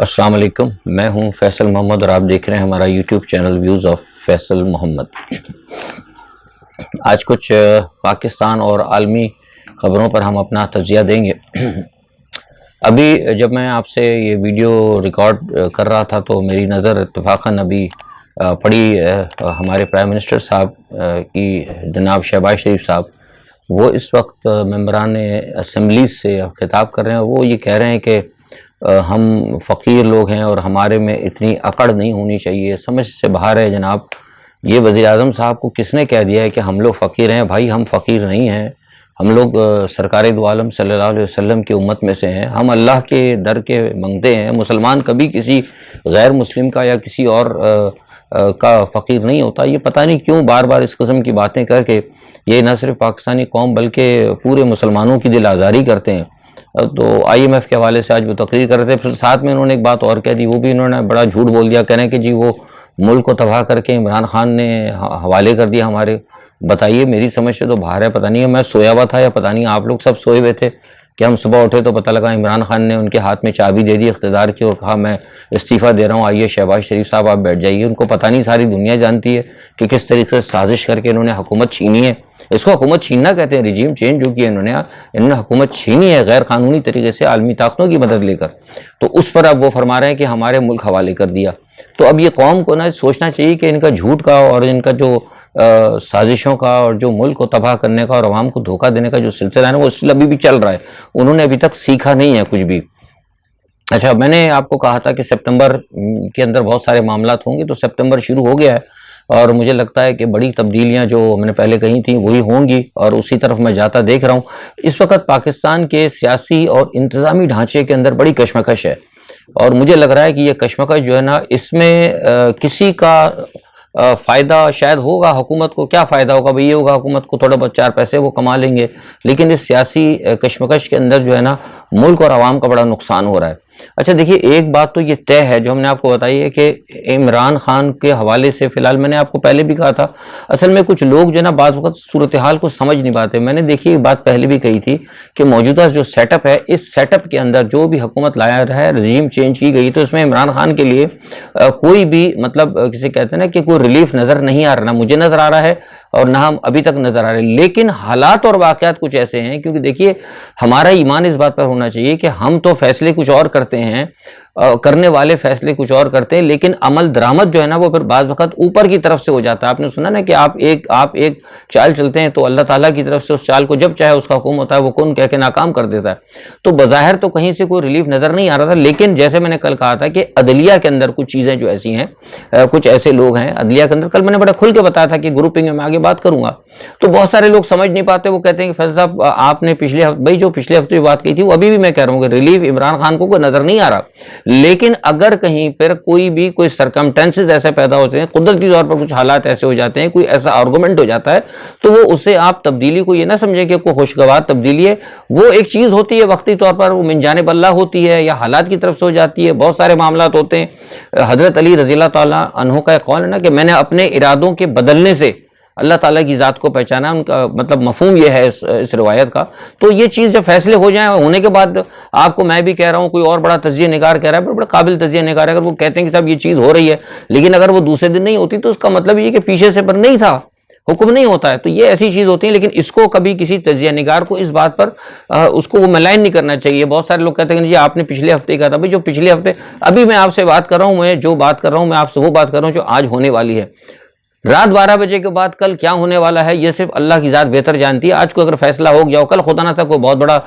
السلام علیکم، میں ہوں فیصل محمد اور آپ دیکھ رہے ہیں ہمارا YouTube channel views of Faisal Muhammad. آج کچھ پاکستان اور عالمی خبروں پر ہم اپنا تجزیہ دیں گے۔ ابھی جب میں آپ سے یہ ویڈیو ریکارڈ کر رہا تھا تو میری نظر اتفاقاً ابھی پڑی ہمارے پرائم منسٹر صاحب کی، جناب شہباز شریف صاحب، وہ اس وقت ممبران اسمبلی سے خطاب کر رہے ہیں۔ وہ یہ کہہ رہے ہیں کہ ہم فقیر لوگ ہیں اور ہمارے میں اتنی اکڑ نہیں ہونی چاہیے، سمجھ سے باہر ہے جناب۔ یہ وزیر اعظم صاحب کو کس نے کہہ دیا ہے کہ ہم لوگ فقیر ہیں؟ بھائی ہم فقیر نہیں ہیں، ہم لوگ سرکار دو عالم صلی اللہ علیہ وسلم کی امت میں سے ہیں، ہم اللہ کے در کے منگتے ہیں۔ مسلمان کبھی کسی غیر مسلم کا یا کسی اور کا فقیر نہیں ہوتا۔ یہ پتہ نہیں کیوں بار بار اس قسم کی باتیں کر کے یہ نہ صرف پاکستانی قوم بلکہ پورے مسلمانوں کی دل آزاری کرتے ہیں۔ تو آئی ایم ایف کے حوالے سے آج وہ تقریر کر رہے تھے، پھر ساتھ میں انہوں نے ایک بات اور کہہ دی، وہ بھی انہوں نے بڑا جھوٹ بول دیا، کہہ رہے ہیں کہ جی وہ ملک کو تباہ کر کے عمران خان نے حوالے کر دیا ہمارے۔ بتائیے، میری سمجھ سے تو باہر ہے، پتہ نہیں ہے میں سویا ہوا تھا یا پتہ نہیں آپ لوگ سب سوئے ہوئے تھے کہ ہم صبح اٹھے تو پتہ لگا عمران خان نے ان کے ہاتھ میں چابی دے دی اقتدار کی اور کہا میں استعفیٰ دے رہا ہوں، آئیے شہباز شریف صاحب آپ بیٹھ جائیے۔ ان کو پتہ نہیں، ساری دنیا جانتی ہے کہ کس طریقے سے سازش کر کے انہوں نے حکومت چھینی ہے۔ اس کو حکومت چھیننا کہتے ہیں، ریجیم چینج جو کیا انہوں نے حکومت چھینی ہے غیر قانونی طریقے سے عالمی طاقتوں کی مدد لے کر۔ تو اس پر اب وہ فرما رہے ہیں کہ ہمارے ملک حوالے کر دیا۔ تو اب یہ قوم کو نا سوچنا چاہیے کہ ان کا جھوٹ کا اور ان کا جو سازشوں کا اور جو ملک کو تباہ کرنے کا اور عوام کو دھوکہ دینے کا جو سلسلہ ہے نا، وہ سلسلہ ابھی بھی چل رہا ہے۔ انہوں نے ابھی تک سیکھا نہیں ہے کچھ بھی۔ اچھا، میں نے آپ کو کہا تھا کہ سپتمبر کے اندر بہت سارے معاملات ہوں گے، تو سپتمبر شروع ہو گیا ہے اور مجھے لگتا ہے کہ بڑی تبدیلیاں جو میں نے پہلے کہی تھیں وہی ہوں گی اور اسی طرف میں جاتا دیکھ رہا ہوں۔ اس وقت پاکستان کے سیاسی اور انتظامی ڈھانچے کے اندر بڑی کشمکش ہے اور مجھے لگ رہا ہے کہ یہ کشمکش جو ہے نا، اس میں کسی کا فائدہ شاید ہوگا۔ حکومت کو کیا فائدہ ہوگا؟ بھئی یہ ہوگا حکومت کو تھوڑا بہت چار پیسے وہ کما لیں گے، لیکن اس سیاسی کشمکش کے اندر جو ہے نا ملک اور عوام کا بڑا نقصان ہو رہا ہے۔ اچھا دیکھیے، ایک بات تو یہ طے ہے جو ہم نے آپ کو بتائی ہے کہ عمران خان کے حوالے سے فی الحال میں نے آپ کو پہلے بھی کہا تھا، اصل میں کچھ لوگ جو ہے نا بعض وقت صورتحال کو سمجھ نہیں پاتے۔ میں نے دیکھیے یہ بات پہلے بھی کہی تھی کہ موجودہ جو سیٹ اپ ہے، اس سیٹ اپ کے اندر جو بھی حکومت لایا رہا ہے، رجیم چینج کی گئی، تو اس میں عمران خان کے لیے کوئی بھی مطلب کسے کہتے ہیں نا کہ کوئی ریلیف نظر نہیں آ رہا، نہ مجھے نظر آ رہا ہے اور نہ ہم ابھی تک نظر آ رہے۔ لیکن حالات اور واقعات کچھ ایسے ہیں، کیونکہ دیکھیے ہمارا ایمان اس بات پر ہونا چاہیے کہ ہم تو فیصلے کچھ اور کرتے ہیں، کرنے والے فیصلے کچھ اور کرتے ہیں، لیکن عمل درآمد جو ہے نا وہ پھر بعض وقت اوپر کی طرف سے ہو جاتا ہے۔ آپ نے سنا نا کہ آپ ایک چال چلتے ہیں تو اللہ تعالیٰ کی طرف سے اس چال کو جب چاہے اس کا حکم ہوتا ہے وہ کن کہہ کے ناکام کر دیتا ہے۔ تو بظاہر تو کہیں سے کوئی ریلیف نظر نہیں آ رہا تھا، لیکن جیسے میں نے کل کہا تھا کہ عدلیہ کے اندر کچھ چیزیں جو ایسی ہیں، کچھ ایسے لوگ ہیں عدلیہ کے اندر، کل میں نے بڑا کھل کے بتایا تھا کہ گروپنگ میں آگے بات کروں گا، تو بہت سارے لوگ سمجھ نہیں پاتے۔ وہ کہتے ہیں کہ فیصل صاحب آپ نے پچھلے ہفتے، بھائی جو پچھلے ہفتے بات کی تھی وہ ابھی بھی میں کہہ رہا ہوں کہ ریلیف عمران خان کو کوئی نظر نہیں آ رہا، لیکن اگر کہیں پر کوئی سرکمٹنسز ایسے پیدا ہوتے ہیں، قدرتی طور پر کچھ حالات ایسے ہو جاتے ہیں، کوئی ایسا آرگومنٹ ہو جاتا ہے، تو وہ اسے آپ تبدیلی کو یہ نہ سمجھیں کہ کوئی خوشگوار تبدیلی ہے۔ وہ ایک چیز ہوتی ہے وقتی طور پر، وہ من جانب اللہ ہوتی ہے یا حالات کی طرف سے ہو جاتی ہے۔ بہت سارے معاملات ہوتے ہیں۔ حضرت علی رضی اللہ تعالیٰ عنہ کا ایک قول ہے نا کہ میں نے اپنے ارادوں کے بدلنے سے اللہ تعالیٰ کی ذات کو پہچانا، ان کا مطلب مفہوم یہ ہے اس روایت کا۔ تو یہ چیز جب فیصلے ہو جائیں ہونے کے بعد، آپ کو میں بھی کہہ رہا ہوں، کوئی اور بڑا تجزیہ نگار کہہ رہا ہے، بڑا قابل تجزیہ نگار ہے، اگر وہ کہتے ہیں کہ صاحب یہ چیز ہو رہی ہے، لیکن اگر وہ دوسرے دن نہیں ہوتی تو اس کا مطلب یہ کہ پیچھے سے پر نہیں تھا، حکم نہیں ہوتا ہے۔ تو یہ ایسی چیز ہوتی ہے، لیکن اس کو کبھی کسی تجزیہ نگار کو اس بات پر اس کو وہ ملائن نہیں کرنا چاہیے۔ بہت سارے لوگ کہتے ہیں کہ جی آپ نے پچھلے ہفتے کہا تھا، بھائی جو پچھلے ہفتے، ابھی میں آپ سے بات کر رہا ہوں، میں جو بات کر رہا ہوں میں آپ سے وہ بات کر رہا ہوں جو آج ہونے والی ہے۔ رات 12 بجے کے بعد کل کیا ہونے والا ہے یہ صرف اللہ کی ذات بہتر جانتی ہے۔ آج کو اگر فیصلہ ہو گیا ہو، کل خدا نہ خواستہ کوئی بہت بڑا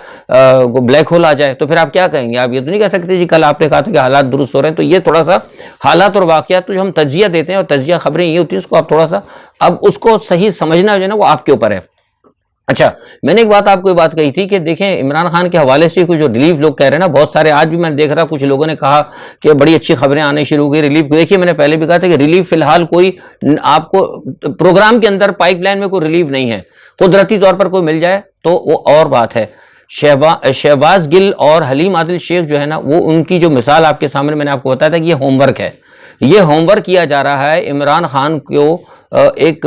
بلیک ہول آ جائے تو پھر آپ کیا کہیں گے؟ آپ یہ تو نہیں کہہ سکتے جی کل آپ نے کہا تھا کہ حالات درست ہو رہے ہیں۔ تو یہ تھوڑا سا حالات اور واقعات تو جو ہم تجزیہ دیتے ہیں اور تجزیہ خبریں یہ ہوتی ہیں، اس کو آپ تھوڑا سا اب اس کو صحیح سمجھنا جو ہے نا وہ آپ کے اوپر ہے۔ اچھا، میں نے ایک بات آپ کو یہ بات کہی تھی کہ دیکھیں عمران خان کے حوالے سے کچھ جو ریلیف لوگ کہہ رہے ہیں نا، بہت سارے آج بھی میں دیکھ رہا کچھ لوگوں نے کہا کہ بڑی اچھی خبریں آنے شروع ہو گئی ریلیف کو۔ دیکھیے میں نے پہلے بھی کہا تھا کہ ریلیف فی الحال کوئی آپ کو پروگرام کے اندر پائپ لائن میں کوئی ریلیف نہیں ہے۔ قدرتی طور پر کوئی مل جائے تو وہ اور بات ہے۔ شہباز گل اور حلیم عادل شیخ جو ہے نا، وہ ان کی جو مثال آپ کے سامنے میں نے آپ کو بتایا تھا کہ یہ ہوم ورک ہے، یہ ہوم ورک کیا جا رہا ہے عمران خان کو ایک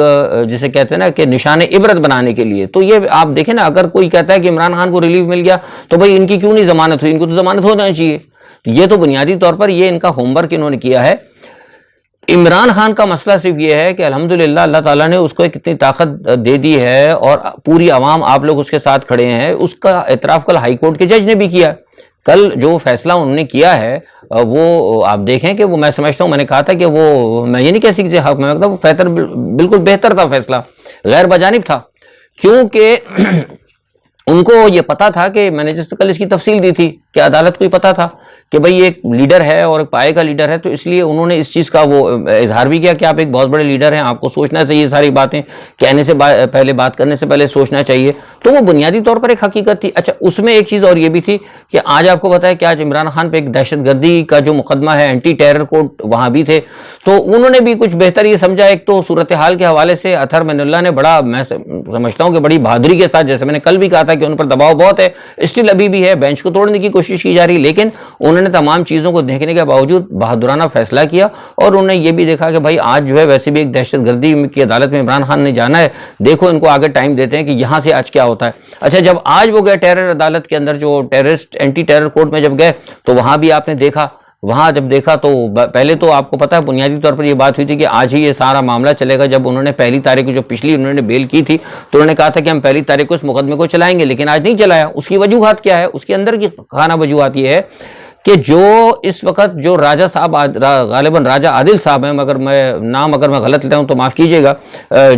جسے کہتے ہیں نا کہ نشان عبرت بنانے کے لیے۔ تو یہ آپ دیکھیں نا، اگر کوئی کہتا ہے کہ عمران خان کو ریلیف مل گیا تو بھئی ان کی کیوں نہیں ضمانت ہوئی؟ ان کو تو ضمانت ہونا چاہیے۔ یہ تو بنیادی طور پر یہ ان کا ہوم ورک انہوں نے کیا ہے۔ عمران خان کا مسئلہ صرف یہ ہے کہ الحمدللہ اللہ تعالیٰ نے اس کو ایک اتنی طاقت دے دی ہے اور پوری عوام آپ لوگ اس کے ساتھ کھڑے ہیں، اس کا اعتراف کل ہائی کورٹ کے جج نے بھی کیا۔ کل جو فیصلہ انہوں نے کیا ہے وہ آپ دیکھیں کہ وہ میں سمجھتا ہوں، میں نے کہا تھا کہ وہ میں یہ نہیں کہہ سکتی حق میں وہ بالکل بہتر تھا، فیصلہ غیر بجانب تھا، کیونکہ ان کو یہ پتا تھا کہ میں نے جس کل اس کی تفصیل دی تھی کہ عدالت کو ہی پتا تھا کہ بھئی ایک لیڈر ہے اور ایک پائے کا لیڈر ہے، تو اس لیے انہوں نے اس چیز کا وہ اظہار بھی کیا کہ آپ ایک بہت بڑے لیڈر ہیں، آپ کو سوچنا چاہیے، ساری باتیں کہنے سے پہلے، بات کرنے سے پہلے سوچنا چاہیے۔ تو وہ بنیادی طور پر ایک حقیقت تھی۔ اچھا، اس میں ایک چیز اور یہ بھی تھی کہ آج آپ کو پتا ہے کہ آج عمران خان پہ ایک دہشت گردی کا جو مقدمہ ہے، اینٹی ٹیرر کورٹ وہاں بھی تھے، تو انہوں نے بھی کچھ بہتر یہ سمجھا۔ ایک تو صورتحال کے حوالے سے اطہر من اللہ نے بڑا، میں سمجھتا ہوں کہ بڑی بہادری کے ساتھ، جیسے میں نے کل بھی کہا تھا کہ ان پر دباؤ بہت ہے، اسٹل ابھی بھی ہے، بینچ کو توڑنے کی کوشش کی جا رہی، لیکن انہوں نے تمام چیزوں کو دیکھنے کے باوجود بہادرانہ فیصلہ کیا، اور انہوں نے یہ بھی دیکھا کہ بھائی آج جو ہے ویسے بھی ایک دہشت گردی کی عدالت میں عمران خان نے جانا ہے، دیکھو ان کو آگے ٹائم دیتے ہیں کہ یہاں سے آج کیا ہوتا ہے۔ اچھا، جب آج وہ گئے ٹیرر عدالت کے اندر، جو ٹیررسٹ اینٹی ٹیرر کورٹ میں جب گئے، تو وہاں بھی آپ نے دیکھا، وہاں جب دیکھا تو پہلے تو آپ کو پتا ہے بنیادی طور پر یہ بات ہوئی تھی کہ آج ہی یہ سارا معاملہ چلے گا۔ جب انہوں نے پہلی تاریخ کو جو پچھلی انہوں نے بیل کی تھی، تو انہوں نے کہا تھا کہ ہم پہلی تاریخ کو اس مقدمے کو چلائیں گے، لیکن آج نہیں چلایا۔ اس کی وجوہات کیا ہے؟ اس کے اندر کی خانہ وجوہات یہ ہے کہ جو اس وقت جو راجہ صاحب، غالباً راجہ عادل صاحب ہیں، مگر میں نام اگر میں غلط لیتا ہوں تو معاف کیجیے گا،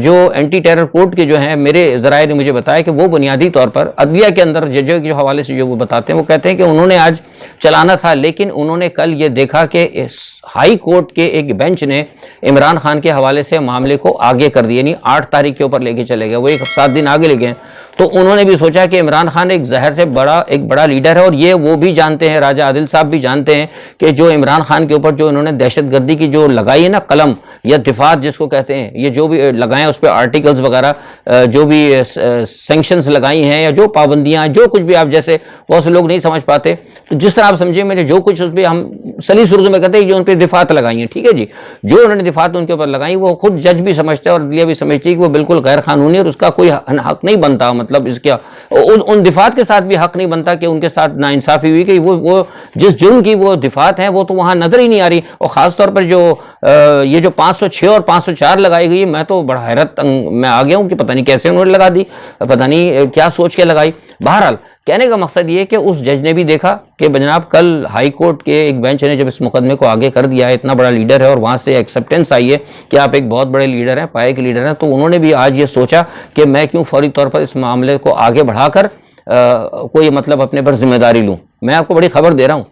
جو اینٹی ٹیرر کورٹ کے جو ہیں، میرے ذرائع نے مجھے بتایا کہ وہ بنیادی طور پر عدلیہ کے اندر ججوں کے حوالے سے جو وہ بتاتے ہیں، وہ کہتے ہیں کہ انہوں نے آج چلانا تھا، لیکن انہوں نے کل یہ دیکھا کہ ہائی کورٹ کے ایک بینچ نے عمران خان کے حوالے سے معاملے کو آگے کر دیا، یعنی 8 تاریخ کے اوپر لے کے چلے گئے، وہ 7 دن آگے لے گئے۔ تو انہوں نے بھی سوچا کہ عمران خان ایک زہر سے ایک بڑا لیڈر ہے، اور یہ وہ بھی جانتے ہیں، راجہ عادل صاحب بھی جانتے ہیں کہ جو عمران خان کے اوپر جو انہوں نے دہشت گردی کی جو لگائی ہے نا قلم یا دفعات جس کو کہتے ہیں، یہ جو بھی لگائیں اس پہ آرٹیکلز وغیرہ، جو بھی سینکشنز لگائی ہیں یا جو پابندیاں، جو کچھ بھی آپ جیسے بہت سے لوگ نہیں سمجھ پاتے، تو جس طرح آپ سمجھیں میرے جو کچھ اس پہ ہم سلیس اردو میں کہتے ہیں جو ان پہ دفعات لگائی ہیں، ٹھیک ہے جی، جو انہوں نے دفعات ان کے اوپر لگائی، وہ خود جج بھی سمجھتے ہیں اور عدلیہ بھی سمجھتی ہے کہ وہ بالکل غیر قانونی اور اس کا کوئی حق نہیں بنتا، مطلب اس کا ان دفعات کے ساتھ بھی حق نہیں بنتا کہ ان کے ساتھ ناانصافی ہوئی کہ وہ جس جرم کی وہ دفعات ہیں وہ تو وہاں نظر ہی نہیں آ رہی، اور خاص طور پر جو یہ جو 506 اور 504 لگائی گئی، میں تو بڑا حیرت میں آ گیا ہوں کہ پتہ نہیں کیسے انہوں نے لگا دی، پتہ نہیں کیا سوچ کے لگائی۔ بہرحال کہنے کا مقصد یہ کہ اس جج نے بھی دیکھا کہ جناب کل ہائی کورٹ کے ایک بینچ نے جب اس مقدمے کو آگے کر دیا ہے، اتنا بڑا لیڈر ہے اور وہاں سے ایکسیپٹنس آئی ہے کہ آپ ایک بہت بڑے لیڈر ہیں، پائے کے لیڈر ہیں، تو انہوں نے بھی آج یہ سوچا کہ میں کیوں فوری طور پر اس معاملے کو آگے بڑھا کر کوئی مطلب اپنے پر ذمہ داری لوں۔ میں آپ کو بڑی خبر دے رہا ہوں،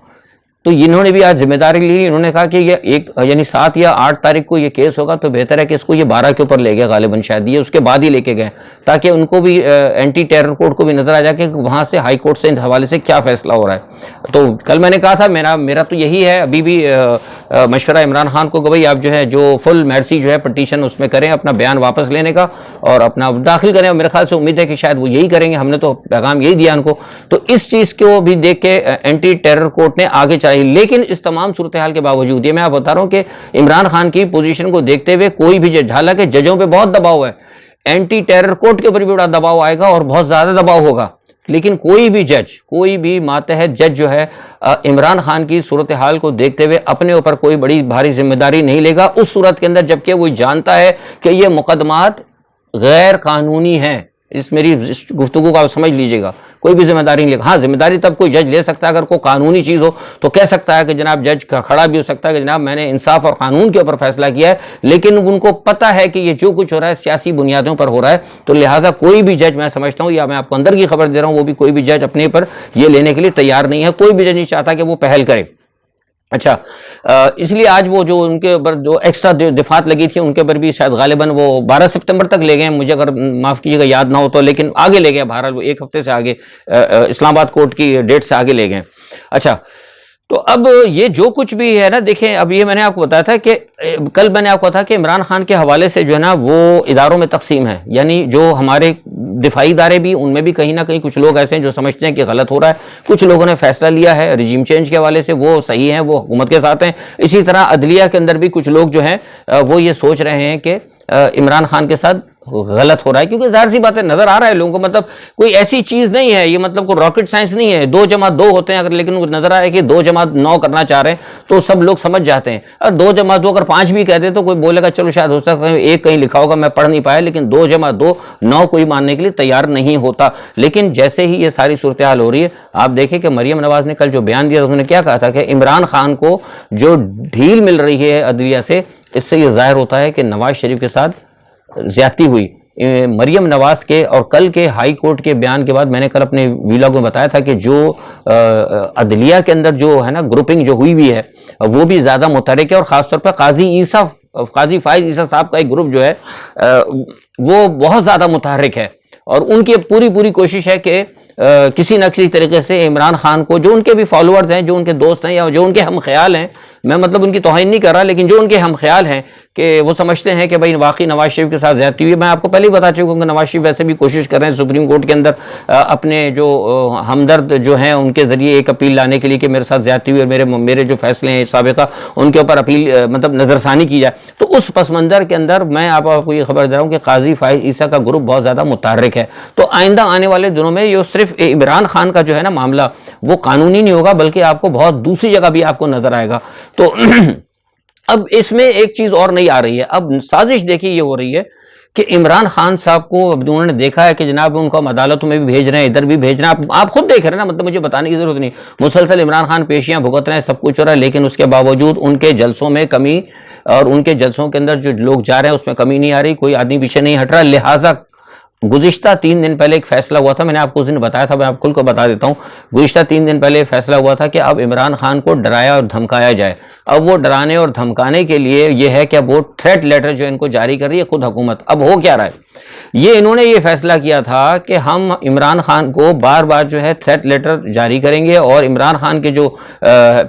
تو انہوں نے بھی آج ذمہ داری لی، انہوں نے کہا کہ یہ یعنی 7 یا 8 تاریخ کو یہ کیس ہوگا، تو بہتر ہے کہ اس کو یہ 12 کے اوپر لے گئے، غالباً شاید یہ اس کے بعد ہی لے کے گئے، تاکہ ان کو بھی اینٹی ٹیرر کورٹ کو بھی نظر آ جائے کہ وہاں سے ہائی کورٹ سے ان حوالے سے کیا فیصلہ ہو رہا ہے۔ تو کل میں نے کہا تھا میرا تو یہی ہے، ابھی بھی مشورہ عمران خان کو کہ بھائی آپ جو ہے جو فل میرسی جو ہے پٹیشن اس میں کریں، اپنا بیان واپس لینے کا اور اپنا داخل کریں، اور میرے خیال سے امید ہے کہ شاید وہ یہی کریں گے، ہم نے تو پیغام یہی دیا ان کو۔ تو اس چیز کو بھی دیکھ کے اینٹی ٹیرر کورٹ نے آگے چلائی، لیکن اس تمام صورتحال کے باوجود یہ میں آپ بتا رہا ہوں کہ عمران خان کی پوزیشن کو دیکھتے ہوئے کوئی بھی جج، حالانکہ ججوں پہ بہت دباؤ ہے، اینٹی ٹیرر کورٹ کے اوپر بھی بڑا دباؤ آئے گا اور بہت زیادہ دباؤ ہوگا، لیکن کوئی بھی جج، کوئی بھی ماتحت جج جو ہے عمران خان کی صورتحال کو دیکھتے ہوئے اپنے اوپر کوئی بڑی بھاری ذمہ داری نہیں لے گا اس صورت کے اندر جبکہ وہ جانتا ہے کہ یہ مقدمات غیر قانونی ہیں۔ اس میری گفتگو کو آپ سمجھ لیجئے گا، کوئی بھی ذمہ داری نہیں لے گا۔ ہاں، ذمہ داری تب کوئی جج لے سکتا ہے اگر کوئی قانونی چیز ہو تو کہہ سکتا ہے کہ جناب جج کھڑا بھی ہو سکتا ہے کہ جناب میں نے انصاف اور قانون کے اوپر فیصلہ کیا ہے، لیکن ان کو پتہ ہے کہ یہ جو کچھ ہو رہا ہے سیاسی بنیادوں پر ہو رہا ہے، تو لہٰذا کوئی بھی جج، میں سمجھتا ہوں، یا میں آپ کو اندر کی خبر دے رہا ہوں، وہ بھی کوئی بھی جج اپنے پر یہ لینے کے لیے تیار نہیں ہے، کوئی بھی جج نہیں چاہتا کہ وہ پہل کرے۔ اچھا، اس لیے آج وہ جو ان کے اوپر جو ایکسٹرا دفعات لگی تھی ان کے اوپر بھی شاید غالباً وہ 12 ستمبر تک لے گئے، مجھے اگر معاف کیجیے گا یاد نہ ہو تو، لیکن آگے لے گئے، بہرحال وہ 1 ہفتے سے آگے اسلام آباد کورٹ کی ڈیٹ سے آگے لے گئے۔ اچھا، تو اب یہ جو کچھ بھی ہے نا، دیکھیں اب یہ میں نے آپ کو بتایا تھا کہ کل میں نے آپ کو کہا تھا کہ عمران خان کے حوالے سے جو ہے نا وہ اداروں میں تقسیم ہے، یعنی جو ہمارے دفاعی ادارے بھی ان میں بھی کہیں نہ کہیں کچھ لوگ ایسے ہیں جو سمجھتے ہیں کہ غلط ہو رہا ہے، کچھ لوگوں نے فیصلہ لیا ہے رجیم چینج کے حوالے سے، وہ صحیح ہیں، وہ حکومت کے ساتھ ہیں۔ اسی طرح عدلیہ کے اندر بھی کچھ لوگ جو ہیں وہ یہ سوچ رہے ہیں کہ عمران خان کے ساتھ غلط ہو رہا ہے، کیونکہ ظاہر سی بات ہے نظر آ رہا ہے لوگوں کو، مطلب کوئی ایسی چیز نہیں ہے یہ، مطلب کوئی راکٹ سائنس نہیں ہے، 2+2 ہوتے ہیں اگر، لیکن ان کو نظر آ رہا ہے کہ 2+9 کرنا چاہ رہے ہیں تو سب لوگ سمجھ جاتے ہیں. اور 2+2 اگر 5 بھی کہتے تو کوئی بولے گا چلو شاید ہو سکتا ہے ایک کہیں لکھا ہوگا میں پڑھ نہیں پایا، لیکن 2+2 9 کوئی ماننے کے لیے تیار نہیں ہوتا. لیکن جیسے ہی یہ ساری صورتحال ہو رہی ہے، آپ دیکھیں کہ مریم نواز نے کل جو بیان دیا تھا، انہوں نے کیا کہا تھا کہ عمران خان کو جو ڈھیل مل رہی ہے عدلیہ سے، اس سے یہ ظاہر ہوتا ہے کہ نواز شریف کے ساتھ زیادتی ہوئی. مریم نواز کے اور کل کے ہائی کورٹ کے بیان کے بعد میں نے کل اپنے ویلاگ میں بتایا تھا کہ جو عدلیہ کے اندر جو ہے نا گروپنگ جو ہوئی ہے وہ بھی زیادہ متحرک ہے، اور خاص طور پہ قاضی فائز عیسیٰ صاحب کا ایک گروپ جو ہے وہ بہت زیادہ متحرک ہے، اور ان کی پوری کوشش ہے کہ کسی نہ کسی طریقے سے عمران خان کو، جو ان کے بھی فالوورز ہیں، جو ان کے دوست ہیں یا جو ان کے ہم خیال ہیں، میں مطلب ان کی توہین نہیں کر رہا، لیکن جو ان کے ہم خیال ہیں کہ وہ سمجھتے ہیں کہ بھائی واقعی نواز شریف کے ساتھ زیادتی ہوئی. میں آپ کو پہلے ہی بتا چکا ہوں کہ نواز شریف ویسے بھی کوشش کر رہے ہیں سپریم کورٹ کے اندر اپنے جو ہمدرد جو ہیں ان کے ذریعے ایک اپیل لانے کے لیے کہ میرے ساتھ زیادتی ہوئی اور میرے جو فیصلے ہیں سابقہ ان کے اوپر اپیل مطلب نظر ثانی کی جائے. تو اس پس منظر کے اندر میں آپ کو یہ خبر دے رہا ہوں کہ قاضی فائز عیسیٰ کا گروپ بہت زیادہ متحرک ہے. تو آئندہ آنے والے دنوں میں یہ صرف عمران خان کا جو ہے نا معاملہ وہ قانونی نہیں ہوگا، بلکہ آپ کو بہت دوسری جگہ بھی آپ کو نظر آئے گا. تو اب اس میں ایک چیز اور نہیں آ رہی ہے، اب سازش دیکھیے یہ ہو رہی ہے کہ عمران خان صاحب کو اب انہوں نے دیکھا ہے کہ جناب ان کو ہم عدالتوں میں بھی بھیج رہے ہیں، ادھر بھی بھیج رہے ہیں، آپ خود دیکھ رہے ہیں نا، مطلب مجھے بتانے کی ضرورت نہیں، مسلسل عمران خان پیشیاں بھگت رہے ہیں، سب کچھ ہو رہا ہے، لیکن اس کے باوجود ان کے جلسوں میں کمی اور ان کے جلسوں کے اندر جو لوگ جا رہے ہیں اس میں کمی نہیں آ رہی، کوئی آدمی پیچھے نہیں ہٹ رہا. لہٰذا گزشتہ 3 دن پہلے ایک فیصلہ ہوا تھا، میں نے آپ کو اس دن بتایا تھا، میں آپ کل کو بتا دیتا ہوں. گزشتہ 3 دن پہلے فیصلہ ہوا تھا کہ اب عمران خان کو ڈرایا اور دھمکایا جائے. اب وہ ڈرانے اور دھمکانے کے لیے یہ ہے کہ اب وہ تھریٹ لیٹر جو ان کو جاری کر رہی ہے خود حکومت. اب ہو کیا رہا ہے، یہ انہوں نے یہ فیصلہ کیا تھا کہ ہم عمران خان کو بار بار جو ہے تھریٹ لیٹر جاری کریں گے، اور عمران خان کے جو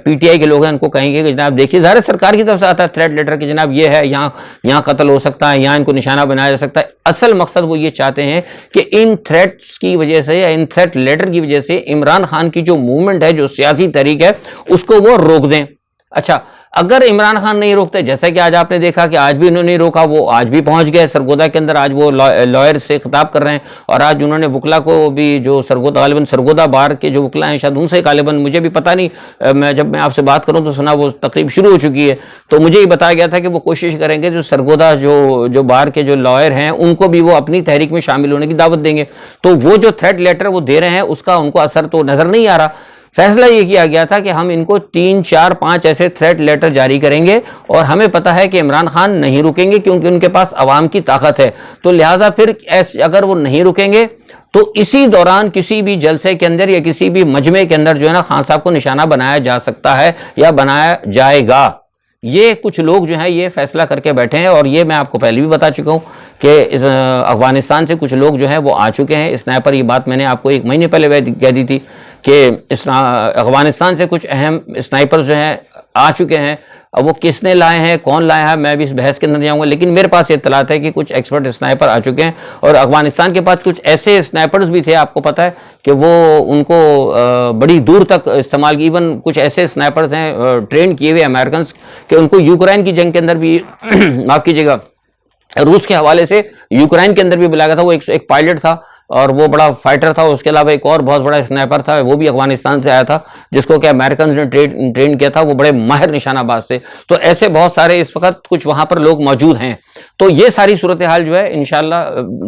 پی ٹی آئی کے لوگ ہیں ان کو کہیں گے کہ جناب دیکھیے، ظاہر سرکار کی طرف سے آتا ہے تھریٹ لیٹر کہ جناب یہ ہے، یہاں قتل ہو سکتا ہے، یہاں ان کو نشانہ بنایا جا سکتا ہے. اصل مقصد وہ یہ چاہتے ہیں کہ ان تھریٹس کی وجہ سے یا ان تھریٹ لیٹر کی وجہ سے عمران خان کی جو موومنٹ ہے، جو سیاسی تحریک ہے، اس کو وہ روک دیں. اچھا، اگر عمران خان نہیں روکتے، جیسا کہ آج آپ نے دیکھا کہ آج بھی انہوں نے روکا، وہ آج بھی پہنچ گئے سرگودا کے اندر، آج وہ لائر سے خطاب کر رہے ہیں، اور آج انہوں نے وکلا کو بھی، جو غالباً سرگودا بار کے جو وکلا ہیں شاید ان سے غالباً، مجھے بھی پتہ نہیں، جب میں آپ سے بات کروں تو سنا وہ تقریب شروع ہو چکی ہے، تو مجھے یہ بتایا گیا تھا کہ وہ کوشش کریں گے جو سرگودا جو بار کے جو لائر ہیں ان کو بھی وہ اپنی تحریک میں شامل ہونے کی دعوت دیں گے. تو وہ جو تھریٹ لیٹر وہ دے رہے ہیں اس کا ان کو اثر تو نظر نہیں آ رہا. فیصلہ یہ کیا گیا تھا کہ ہم ان کو 3 4 5 ایسے تھریٹ لیٹر جاری کریں گے، اور ہمیں پتہ ہے کہ عمران خان نہیں رکیں گے کیونکہ ان کے پاس عوام کی طاقت ہے. تو لہٰذا پھر اگر وہ نہیں رکیں گے تو اسی دوران کسی بھی جلسے کے اندر یا کسی بھی مجمع کے اندر جو ہے نا خان صاحب کو نشانہ بنایا جا سکتا ہے یا بنایا جائے گا. یہ کچھ لوگ جو ہیں یہ فیصلہ کر کے بیٹھے ہیں، اور یہ میں آپ کو پہلے بھی بتا چکا ہوں کہ افغانستان سے کچھ لوگ جو ہیں وہ آ چکے ہیں. اسنائپر، یہ بات میں نے آپ کو 1 مہینے پہلے کہہ دی تھی کہ افغانستان سے کچھ اہم اسنائپر جو ہیں آ چکے ہیں. اب وہ کس نے لائے ہیں، کون لایا ہے، میں بھی اس بحث کے اندر جاؤں گا، لیکن میرے پاس اطلاعات ہے کہ کچھ ایکسپرٹ اسنائپر آ چکے ہیں، اور افغانستان کے پاس کچھ ایسے اسنائپرز بھی تھے، آپ کو پتہ ہے کہ وہ ان کو بڑی دور تک استعمال کی. ایون کچھ ایسے اسنائپرز ہیں ٹرین کیے ہوئے امریکنز کہ ان کو یوکرین کی جنگ کے اندر بھی معاف کیجیے گا روس کے حوالے سے یوکرین کے اندر بھی بلایا گیا تھا. وہ ایک پائلٹ تھا اور وہ بڑا فائٹر تھا. اس کے علاوہ ایک اور بہت بڑا اسنائپر تھا، وہ بھی افغانستان سے آیا تھا، جس کو کہ امریکنز نے ٹرین کیا تھا. وہ بڑے ماہر نشانہ باز تھے. تو ایسے بہت سارے اس وقت کچھ وہاں پر لوگ موجود ہیں. تو یہ ساری صورتحال جو ہے انشاءاللہ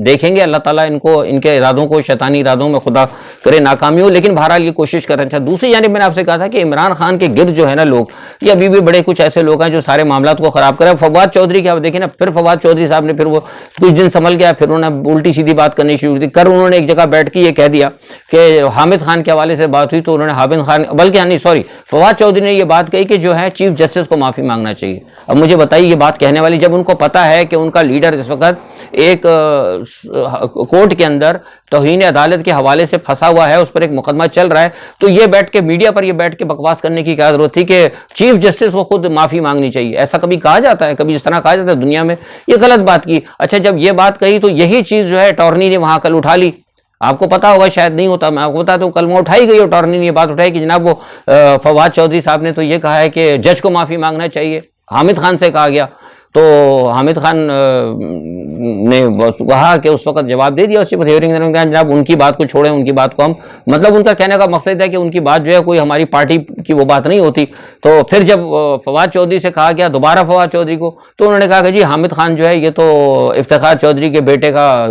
دیکھیں گے. اللہ تعالیٰ ان کے ارادوں کو، شیطانی ارادوں میں خدا کرے ناکامی ہو، لیکن بہرحال یہ کوشش کر رہے ہیں. اچھا، دوسری جانب میں نے آپ سے کہا تھا کہ عمران خان کے گرد جو ہے نا لوگ، یہ ابھی بھی بڑے کچھ ایسے لوگ ہیں جو سارے معاملات کو خراب کر رہے ہیں. فواد چودھری کی آپ دیکھیں نا، پھر فواد چودھری صاحب نے پھر وہ کچھ دن سنبھل گیا، پھر انہوں نے الٹی سیدھی بات کرنی شروع کی. انہوں نے ایک جگہ بیٹھ کے یہ کہہ دیا کہ حامد خان کے حوالے سے بات ہوئی تو انہوں نے حامد خان، بلکہ فواد چودھری نے یہ بات کہی کہ جو ہے چیف جسٹس کو معافی مانگنا چاہیے. اب مجھے بتائیے یہ بات کہنے والی، جب ان کو پتہ ہے کہ ان کا لیڈر اس وقت ایک کورٹ کے اندر توہین عدالت کے حوالے سے پھنسا ہوا ہے، اس پر ایک مقدمہ چل رہا ہے، تو یہ بیٹھ کے میڈیا پر یہ بیٹھ کے بکواس کرنے کی کیا ضرورت تھی کہ چیف جسٹس کو خود معافی مانگنی چاہیے؟ ایسا کبھی کہا جاتا ہے؟ کبھی اس طرح کہا جاتا ہے دنیا میں؟ یہ غلط بات کی. اچھا، جب یہ بات کہی تو یہی چیز جو ہے اٹارنی نے وہاں کل اٹھا لی. آپ کو پتا ہوگا، شاید نہیں ہوتا، میں آپ کو بتاتا ہوں، کل میں اٹھائی گئی اٹارنی نے یہ بات اٹھائی کہ جناب وہ فواد چودھری صاحب نے تو یہ کہا ہے کہ جج کو معافی مانگنا چاہیے. حامد خان سے کہا گیا تو حامد خان نے کہا کہ اس وقت جواب دے دیا اس پر ہیئرنگ جناب ان کی بات کو چھوڑیں, ان کی بات کو ہم مطلب ان کا کہنے کا مقصد ہے کہ ان کی بات جو ہے کوئی ہماری پارٹی کی وہ بات نہیں ہوتی. تو پھر جب فواد چودھری سے کہا گیا دوبارہ فواد چودھری کو, تو انہوں نے کہا کہ جی حامد خان جو ہے یہ تو افتخار چودھری کے بیٹے کا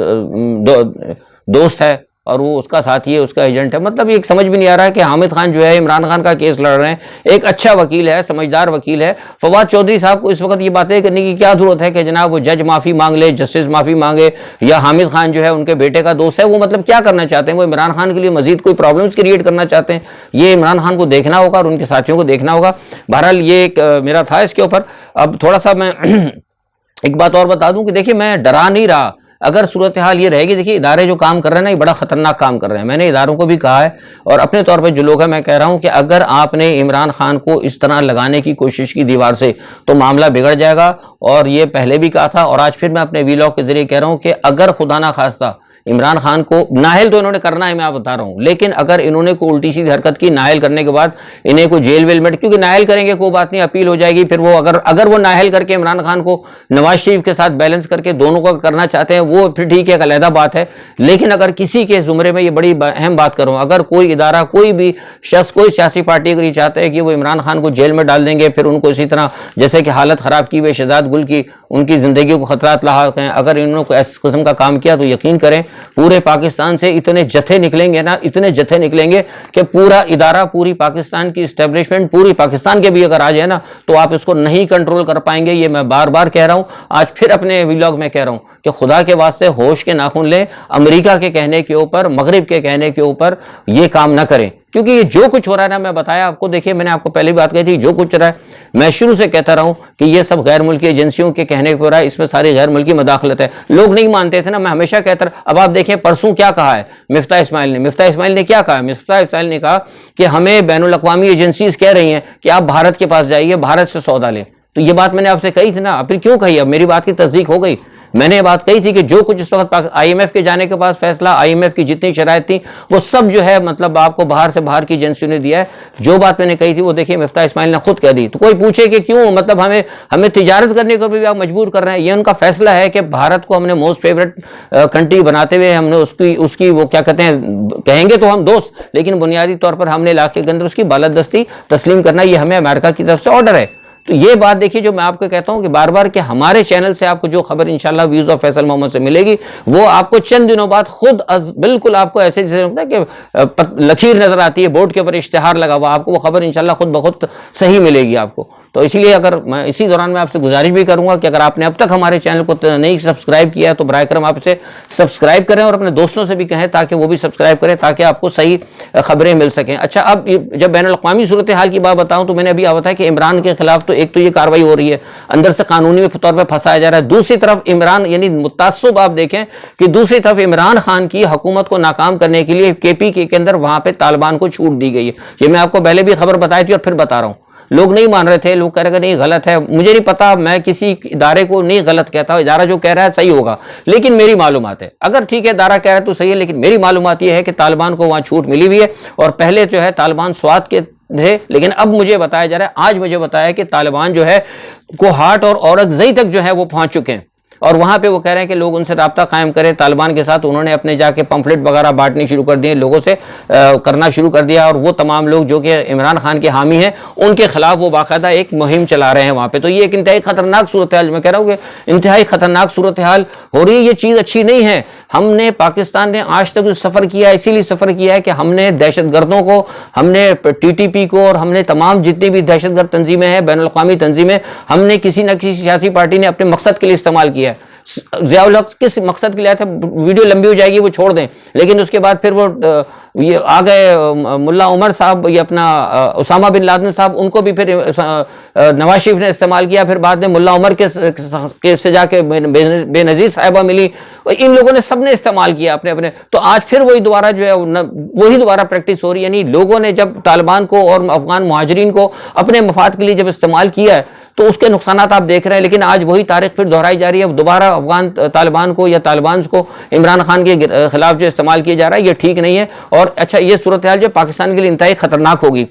دوست ہے اور وہ اس کا ساتھی ہے, اس کا ایجنٹ ہے. مطلب یہ سمجھ بھی نہیں آ رہا ہے کہ حامد خان جو ہے عمران خان کا کیس لڑ رہے ہیں, ایک اچھا وکیل ہے, سمجھدار وکیل ہے. فواد چودھری صاحب کو اس وقت یہ باتیں کرنے کی کیا ضرورت ہے کہ جناب وہ جج معافی مانگ لے, جسٹس معافی مانگے, یا حامد خان جو ہے ان کے بیٹے کا دوست ہے. وہ مطلب کیا کرنا چاہتے ہیں؟ وہ عمران خان کے لیے مزید کوئی پرابلمس کریٹ کرنا چاہتے ہیں؟ یہ عمران خان کو دیکھنا ہوگا اور ان کے ساتھیوں کو دیکھنا ہوگا. بہرحال یہ ایک میرا تھا اس کے اوپر. اب تھوڑا سا میں ایک بات اور بتا دوں کہ دیکھیے میں ڈرا نہیں رہا. اگر صورتحال یہ رہے گی, دیکھیے ادارے جو کام کر رہے ہیں نا یہ بڑا خطرناک کام کر رہے ہیں. میں نے اداروں کو بھی کہا ہے اور اپنے طور پہ جو لوگ ہیں میں کہہ رہا ہوں کہ اگر آپ نے عمران خان کو اس طرح لگانے کی کوشش کی دیوار سے تو معاملہ بگڑ جائے گا. اور یہ پہلے بھی کہا تھا اور آج پھر میں اپنے ویلاگ کے ذریعے کہہ رہا ہوں کہ اگر خدا نہ خواستہ عمران خان کو نااہل تو انہوں نے کرنا ہے, میں آپ بتا رہا ہوں, لیکن اگر انہوں نے کوئی الٹی سیدھی حرکت کی نااہل کرنے کے بعد انہیں کوئی جیل ویل میں, کیونکہ نااہل کریں گے کوئی بات نہیں, اپیل ہو جائے گی. پھر وہ اگر وہ نااہل کر کے عمران خان کو نواز شریف کے ساتھ بیلنس کر کے دونوں کو کرنا چاہتے ہیں وہ پھر ٹھیک ہے, ایک علیحدہ بات ہے. لیکن اگر کسی کے زمرے میں, یہ بڑی اہم بات کروں, اگر کوئی ادارہ کوئی بھی شخص کوئی سیاسی پارٹی اگر یہ چاہتا ہے کہ وہ عمران خان کو جیل میں ڈال دیں گے, پھر ان کو اسی طرح جیسے کہ حالت خراب کی ہوئی شہزاد گل کی, ان کی زندگیوں کو خطرات لاحق ہیں, اگر انہوں نے اس قسم کا کام کیا تو یقین کریں پورے پاکستان سے اتنے جتھے نکلیں گے نا, اتنے جتھے نکلیں گے کہ پورا ادارہ, پوری پاکستان کی اسٹیبلشمنٹ, پوری پاکستان کے بھی اگر آ جائے نا تو آپ اس کو نہیں کنٹرول کر پائیں گے. یہ میں بار بار کہہ رہا ہوں, آج پھر اپنے ویلاگ میں کہہ رہا ہوں کہ خدا کے واسطے ہوش کے ناخن لیں. امریکہ کے کہنے کے اوپر, مغرب کے کہنے کے اوپر یہ کام نہ کریں, کیونکہ یہ جو کچھ ہو رہا ہے نا, میں بتایا آپ کو, دیکھیے میں نے آپ کو پہلے بھی بات کہی تھی, جو کچھ ہو رہا ہے میں شروع سے کہتا رہا ہوں کہ یہ سب غیر ملکی ایجنسیوں کے کہنے کو ہو رہا ہے, اس میں ساری غیر ملکی مداخلت ہے. لوگ نہیں مانتے تھے نا, میں ہمیشہ کہتا رہا. اب آپ دیکھیں پرسوں کیا کہا ہے مفتاح اسماعیل نے کیا کہا؟ مفتاح اسماعیل نے کہا کہ ہمیں بین الاقوامی ایجنسیز کہہ رہی ہیں کہ آپ بھارت کے پاس جائیے, بھارت سے سودا لیں. تو یہ بات میں نے آپ سے کہی تھی نا, پھر کیوں کہی؟ اب میری بات کی تصدیق ہو گئی. میں نے یہ بات کہی تھی کہ جو کچھ اس وقت آئی ایم ایف کے جانے کے پاس فیصلہ, آئی ایم ایف کی جتنی شرائط تھی وہ سب جو ہے مطلب آپ کو باہر سے باہر کی ایجنسیوں نے دیا ہے. جو بات میں نے کہی تھی وہ دیکھیے مفتاح اسماعیل نے خود کہہ دی. تو کوئی پوچھے کہ کیوں, مطلب ہمیں تجارت کرنے کو بھی آپ مجبور کر رہے ہیں. یہ ان کا فیصلہ ہے کہ بھارت کو ہم نے موسٹ فیوریٹ کنٹری بناتے ہوئے ہم نے اس کی وہ کیا کہتے ہیں, کہیں گے تو ہم دوست, لیکن بنیادی طور پر ہم نے علاقے کے اندر اس کی بالادستی تسلیم کرنا, یہ ہمیں امریکہ کی طرف سے آرڈر ہے. تو یہ بات دیکھیے جو میں آپ کو کہتا ہوں کہ بار بار کہ ہمارے چینل سے آپ کو جو خبر انشاءاللہ ویوز آف فیصل محمد سے ملے گی وہ آپ کو چند دنوں بعد خود بالکل آپ کو ایسے جیسے ہوتا ہے کہ لکیر نظر آتی ہے بورڈ کے اوپر اشتہار لگا ہوا, آپ کو وہ خبر انشاءاللہ خود بخود صحیح ملے گی آپ کو. تو اس لیے اگر میں اسی دوران میں آپ سے گزارش بھی کروں گا کہ اگر آپ نے اب تک ہمارے چینل کو نہیں سبسکرائب کیا ہے تو براہ کرم آپ سے سبسکرائب کریں اور اپنے دوستوں سے بھی کہیں تاکہ وہ بھی سبسکرائب کریں تاکہ آپ کو صحیح خبریں مل سکیں. اچھا, اب جب بین الاقوامی صورتحال کی بات بتاؤں تو میں نے ابھی بتایا کہ عمران کے خلاف تو ایک تو یہ کاروائی ہو رہی ہے, اندر سے قانونی طور پہ پھنسایا جا رہا ہے. دوسری طرف عمران یعنی متعصب آپ دیکھیں کہ دوسری طرف عمران خان کی حکومت کو ناکام کرنے کے لیے کے پی کے اندر وہاں پہ طالبان کو چھوٹ دی گئی ہے. یہ میں آپ کو پہلے بھی خبر بتائی تھی اور پھر بتا رہا ہوں. لوگ نہیں مان رہے تھے, لوگ کہہ رہے کہ نہیں غلط ہے. مجھے نہیں پتا, میں کسی ادارے کو نہیں غلط کہتا ہوں, ادارہ جو کہہ رہا ہے صحیح ہوگا, لیکن میری معلومات ہے اگر ٹھیک ہے ادارہ کہہ رہا ہے تو صحیح ہے, لیکن میری معلومات یہ ہے کہ طالبان کو وہاں چھوٹ ملی ہوئی ہے. اور پہلے جو ہے طالبان سوات کے تھے, لیکن اب مجھے بتایا جا رہا ہے, آج مجھے بتایا کہ طالبان جو ہے کوہاٹ اور اورکزئی تک جو ہے وہ پہنچ چکے ہیں. اور وہاں پہ وہ کہہ رہے ہیں کہ لوگ ان سے رابطہ قائم کریں طالبان کے ساتھ. انہوں نے اپنے جا کے پمفلٹ وغیرہ بانٹنے شروع کر دیے, لوگوں سے کرنا شروع کر دیا, اور وہ تمام لوگ جو کہ عمران خان کے حامی ہیں ان کے خلاف وہ باقاعدہ ایک مہم چلا رہے ہیں وہاں پہ. تو یہ ایک انتہائی خطرناک صورتحال, میں کہہ رہا ہوں کہ انتہائی خطرناک صورتحال ہو رہی ہے. یہ چیز اچھی نہیں ہے. ہم نے پاکستان نے آج تک سفر کیا اسی لیے سفر کیا ہے کہ ہم نے دہشت گردوں کو, ہم نے ٹی ٹی پی کو, اور ہم نے تمام جتنی بھی دہشت گرد تنظیمیں ہیں بین الاقوامی تنظیمیں, ہم نے کسی نہ کسی سیاسی پارٹی نے اپنے مقصد کے لیے استعمال کیا ہے. ضیاء الحق کس مقصد کے لیے آئے تھے, ویڈیو لمبی ہو جائے گی وہ چھوڑ دیں, لیکن اس کے بعد پھر وہ یہ آ گئے ملا عمر صاحب, یہ اپنا اسامہ بن لادن صاحب, ان کو بھی پھر نواز شریف نے استعمال کیا. پھر بعد میں ملا عمر کے سے جا کے بے نظیر صاحبہ ملی, ان لوگوں نے سب نے استعمال کیا اپنے. تو آج پھر وہی دوبارہ جو ہے وہی دوبارہ پریکٹس ہو رہی ہے. یعنی لوگوں نے جب طالبان کو اور افغان مہاجرین کو اپنے مفاد کے لیے جب استعمال کیا ہے تو اس کے نقصانات آپ دیکھ رہے ہیں. لیکن آج وہی تاریخ پھر دہرائی جا رہی ہے. دوبارہ افغان طالبان کو یا طالبان کو عمران خان کے خلاف جو استعمال کیا جا رہا ہے یہ ٹھیک نہیں ہے. اور اچھا, یہ صورتحال جو پاکستان کے لیے انتہائی خطرناک ہوگی.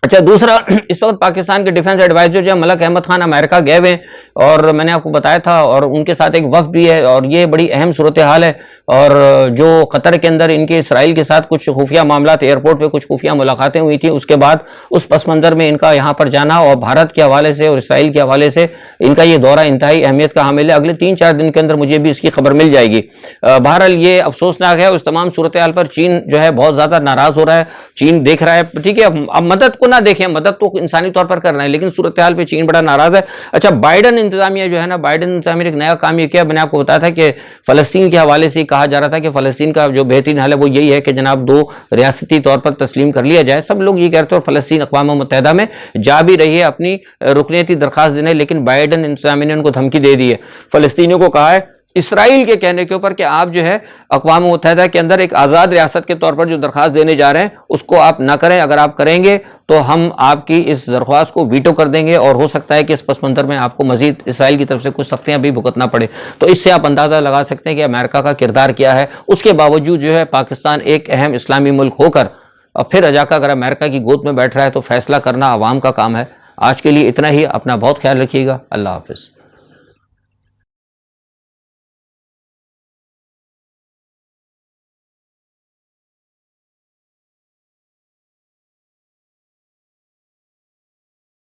اچھا دوسرا، اس وقت پاکستان کے ڈیفنس ایڈوائزر جو ہے ملک احمد خان امریکہ گئے ہوئے ہیں، اور میں نے آپ کو بتایا تھا، اور ان کے ساتھ ایک وفد بھی ہے، اور یہ بڑی اہم صورتحال ہے. اور جو قطر کے اندر ان کے اسرائیل کے ساتھ کچھ خفیہ معاملات، ایئرپورٹ پہ کچھ خفیہ ملاقاتیں ہوئی تھیں، اس کے بعد اس پس منظر میں ان کا یہاں پر جانا، اور بھارت کے حوالے سے اور اسرائیل کے حوالے سے ان کا یہ دورہ انتہائی اہمیت کا حامل ہے. اگلے 3-4 دن کے اندر مجھے بھی اس کی خبر مل جائے گی. بہرحال یہ افسوسناک ہے، اس تمام صورتحال پر چین جو ہے بہت زیادہ ناراض ہو رہا ہے. چین دیکھ رہا ہے، ٹھیک ہے، اب مدد کو نہ دیکھیں، مدد تو انسانی طور پر کر رہے ہیں، لیکن صورتحال پہ چین بڑا ناراض ہے. اچھا بائیڈن انتظامیہ جو ہے نا، بائیڈن انتظامیہ نے ایک نیا کام یہ کیا، میں نے آپ کو بتایا تھا کہ فلسطین کے حوالے سے کہا جا رہا تھا کہ فلسطین کا جو بہترین حل ہے وہ یہی ہے کہ جناب 2 ریاستی طور پر تسلیم کر لیا جائے. سب لوگ یہ کہتے ہیں، اور فلسطین اقوام متحدہ میں جا بھی رہی ہے اپنی رکنیتی درخواست دینے، لیکن بائیڈن انتظامیہ نے ان کو دھمکی دے دی ہے. فلسطینیوں کو کہا ہے اسرائیل کے کہنے کے اوپر کہ آپ جو ہے اقوام متحدہ کے اندر ایک آزاد ریاست کے طور پر جو درخواست دینے جا رہے ہیں اس کو آپ نہ کریں. اگر آپ کریں گے تو ہم آپ کی اس درخواست کو ویٹو کر دیں گے، اور ہو سکتا ہے کہ اس پس منظر میں آپ کو مزید اسرائیل کی طرف سے کچھ سختیاں بھی بھگتنا پڑے. تو اس سے آپ اندازہ لگا سکتے ہیں کہ امریکہ کا کردار کیا ہے. اس کے باوجود جو ہے پاکستان ایک اہم اسلامی ملک ہو کر اور پھر اجاکا اگر امریکہ کی گود میں بیٹھ رہا ہے تو فیصلہ کرنا عوام کا کام ہے. آج کے لیے اتنا ہی. اپنا بہت خیال رکھیے گا. اللہ حافظ.